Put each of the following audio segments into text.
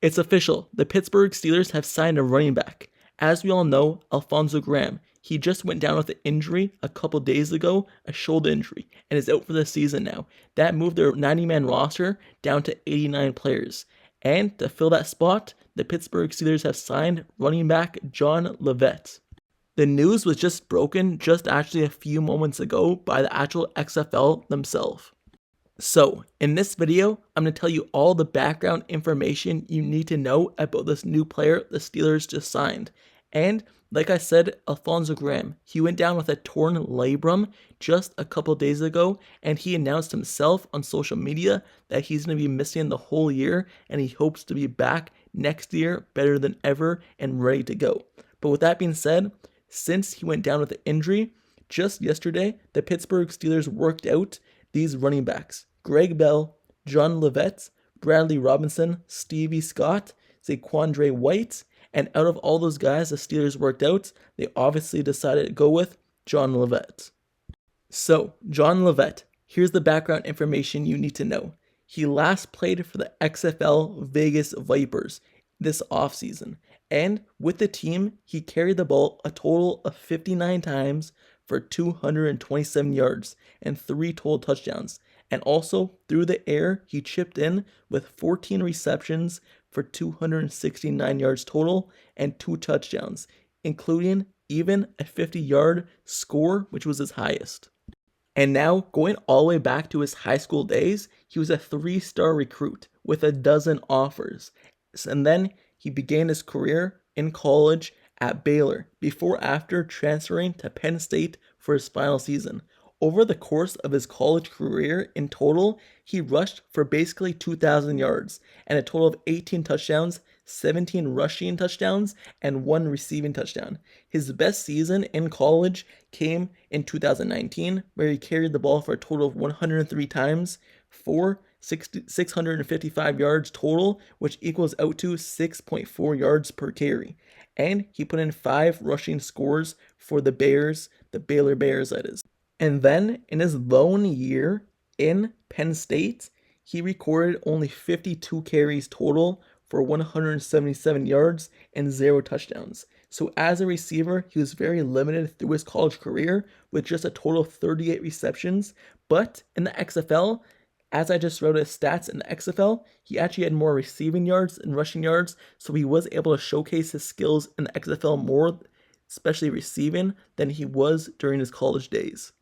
It's official. The Pittsburgh Steelers have signed a running back. As we all know, Alfonzo Graham, he just went down with an injury a couple days ago, a shoulder injury, and is out for the season now. That moved their 90-man roster down to 89 players. And to fill that spot, the Pittsburgh Steelers have signed running back John Lovett. The news was just broken just actually a few moments ago by the actual XFL themselves. So, in this video, I'm going to tell you all the background information you need to know about this new player the Steelers just signed. And, like I said, Alfonzo Graham, he went down with a torn labrum just a couple days ago, and he announced himself on social media that he's going to be missing the whole year, and he hopes to be back next year better than ever and ready to go. But with that being said, since he went down with an injury, just yesterday, the Pittsburgh Steelers worked out these running backs. Greg Bell, John Lovett, Bradley Robinson, Stevie Scott, Zaquandre White, and out of all those guys the Steelers worked out, they obviously decided to go with John Lovett. So, John Lovett, here's the background information you need to know. He last played for the XFL Vegas Vipers this offseason, and with the team, he carried the ball a total of 59 times for 227 yards and 3 total touchdowns. And also, through the air, he chipped in with 14 receptions for 269 yards total and 2 touchdowns, including even a 50-yard score, which was his highest. And now, going all the way back to his high school days, he was a 3-star recruit with a dozen offers. And then he began his career in college at Baylor, before after transferring to Penn State for his final season. Over the course of his college career in total, he rushed for basically 2,000 yards and a total of 18 touchdowns, 17 rushing touchdowns, and 1 receiving touchdown. His best season in college came in 2019, where he carried the ball for a total of 103 times for 655 yards total, which equals out to 6.4 yards per carry. And he put in 5 rushing scores for the Bears, the Baylor Bears that is. And then, in his lone year in Penn State, he recorded only 52 carries total for 177 yards and 0 touchdowns. So as a receiver, he was very limited through his college career with just a total of 38 receptions. But in the XFL, as I just wrote his stats in the XFL, he actually had more receiving yards and rushing yards, so he was able to showcase his skills in the XFL more, especially receiving, than he was during his college days.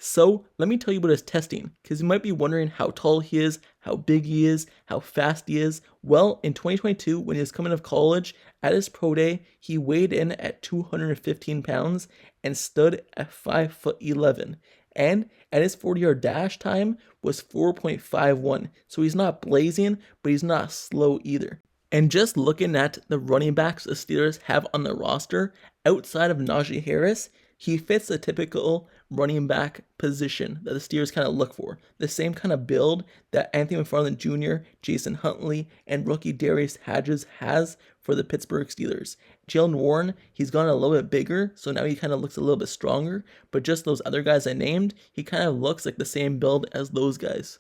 So, let me tell you about his testing, because you might be wondering how tall he is, how big he is, how fast he is. Well, in 2022, when he was coming out of college, at his pro day, he weighed in at 215 pounds and stood at 5'11". And at his 40-yard dash time was 4.51. So he's not blazing, but he's not slow either. And just looking at the running backs the Steelers have on the roster, outside of Najee Harris, he fits a typical running back position that the Steelers kind of look for. The same kind of build that Anthony McFarland Jr., Jason Huntley, and rookie Darius Hedges has for the Pittsburgh Steelers. Jalen Warren, he's gotten a little bit bigger, so now he kind of looks a little bit stronger. But just those other guys I named, he kind of looks like the same build as those guys.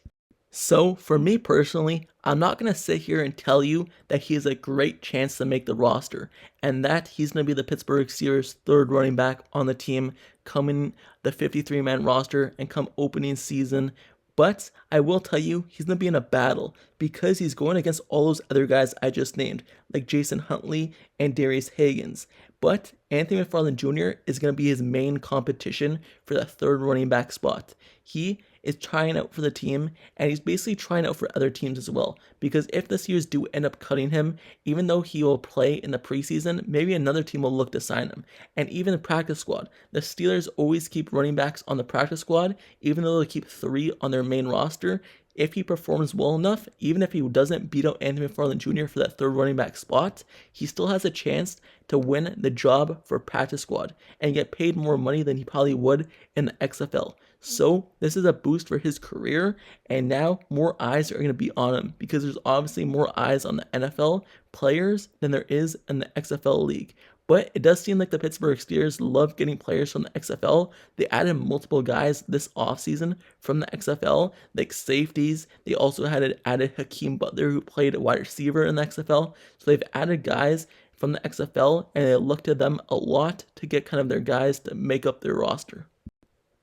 So, for me personally, I'm not going to sit here and tell you that he has a great chance to make the roster and that he's going to be the Pittsburgh Steelers' 3rd running back on the team coming the 53-man roster and come opening season. But I will tell you, he's going to be in a battle because he's going against all those other guys I just named, like Jason Huntley and Darius Higgins. But Anthony McFarland Jr. is going to be his main competition for the 3rd running back spot. He is trying out for the team, and he's basically trying out for other teams as well, because if the Steelers do end up cutting him, even though he will play in the preseason, maybe another team will look to sign him. And even the practice squad, the Steelers always keep running backs on the practice squad, even though they keep 3 on their main roster. If he performs well enough, even if he doesn't beat out Anthony McFarland Jr. for that 3rd running back spot, he still has a chance to win the job for practice squad and get paid more money than he probably would in the XFL. So this is a boost for his career, and now more eyes are going to be on him because there's obviously more eyes on the NFL players than there is in the XFL league. But it does seem like the Pittsburgh Steelers love getting players from the XFL. They added multiple guys this offseason from the XFL, like safeties. They also had added Hakeem Butler, who played wide receiver in the XFL. So they've added guys from the XFL, and they look to them a lot to get kind of their guys to make up their roster.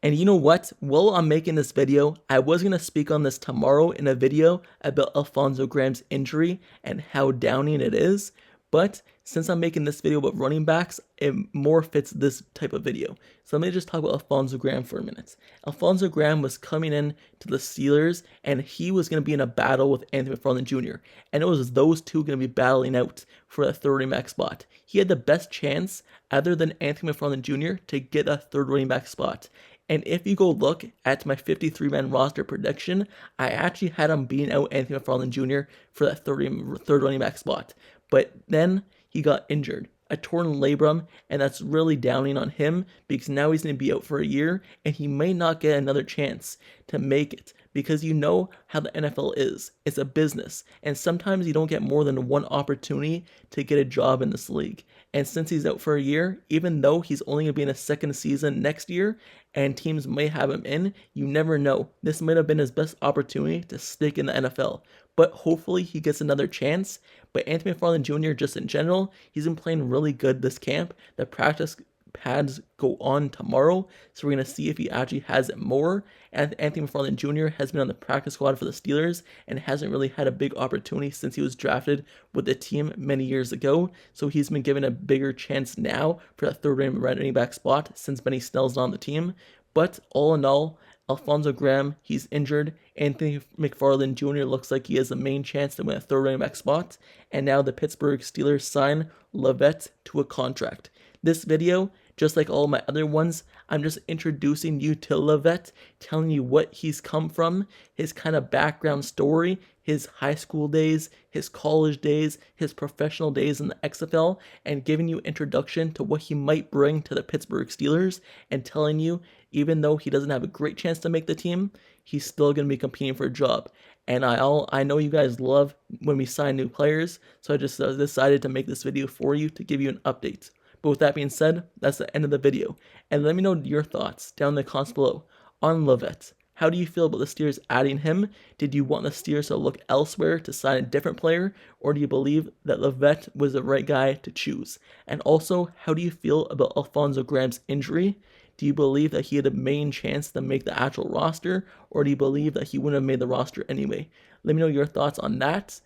And you know what? While I'm making this video, I was going to speak on this tomorrow in a video about Alfonzo Graham's injury and how downing it is. But since I'm making this video about running backs, it more fits this type of video. So let me just talk about Alfonzo Graham for a minute. Alfonzo Graham was coming in to the Steelers, and he was going to be in a battle with Anthony McFarland Jr. And it was those two going to be battling out for a third running back spot. He had the best chance, other than Anthony McFarland Jr., to get a third running back spot. And if you go look at my 53-man roster prediction, I actually had him beating out Anthony McFarland Jr. for that third running back spot. But then he got injured, a torn labrum, and that's really downing on him because now he's going to be out for a year, and he may not get another chance to make it because you know how the NFL is. It's a business, and sometimes you don't get more than one opportunity to get a job in this league. And since he's out for a year, even though he's only going to be in a second season next year, and teams may have him in, you never know. This might have been his best opportunity to stick in the NFL. But hopefully he gets another chance. But Anthony McFarland Jr., just in general, he's been playing really good this camp. The practice pads go on tomorrow, so we're going to see if he actually has it more. And Anthony McFarland Jr. has been on the practice squad for the Steelers and hasn't really had a big opportunity since he was drafted with the team many years ago, so he's been given a bigger chance now for that third running back spot since Benny Snell's on the team. But all in all, Alfonzo Graham, he's injured. Anthony McFarland Jr. looks like he has the main chance to win a third running back spot. And now the Pittsburgh Steelers sign Lovett to a contract. This video, just like all my other ones, I'm just introducing you to Lovett, telling you what he's come from, his kind of background story, his high school days, his college days, his professional days in the XFL, and giving you introduction to what he might bring to the Pittsburgh Steelers, and telling you, even though he doesn't have a great chance to make the team, he's still going to be competing for a job. And I know you guys love when we sign new players, so I just decided to make this video for you to give you an update. But with that being said, that's the end of the video. And let me know your thoughts down in the comments below on Lovett. How do you feel about the Steelers adding him? Did you want the Steelers to look elsewhere to sign a different player? Or do you believe that Lovett was the right guy to choose? And also, how do you feel about Alfonzo Graham's injury? Do you believe that he had a main chance to make the actual roster? Or do you believe that he wouldn't have made the roster anyway? Let me know your thoughts on that.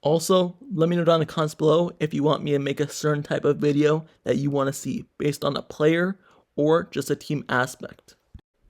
Also, let me know down in the comments below if you want me to make a certain type of video that you want to see based on a player or just a team aspect.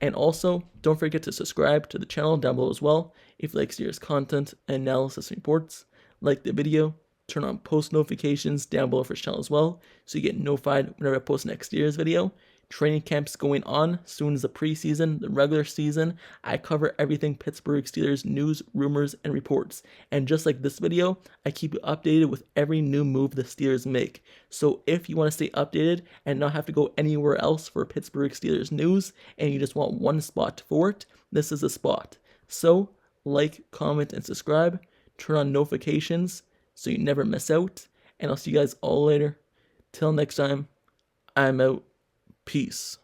And also, don't forget to subscribe to the channel down below as well if you like Steelers content and analysis reports. Like the video, turn on post notifications down below for this channel as well so you get notified whenever I post next Steelers video. Training camp's going on soon as the preseason, the regular season. I cover everything Pittsburgh Steelers news, rumors, and reports. And just like this video, I keep you updated with every new move the Steelers make. So if you want to stay updated and not have to go anywhere else for Pittsburgh Steelers news, and you just want one spot for it, this is the spot. So like, comment, and subscribe. Turn on notifications so you never miss out. And I'll see you guys all later. Till next time, I'm out. Peace.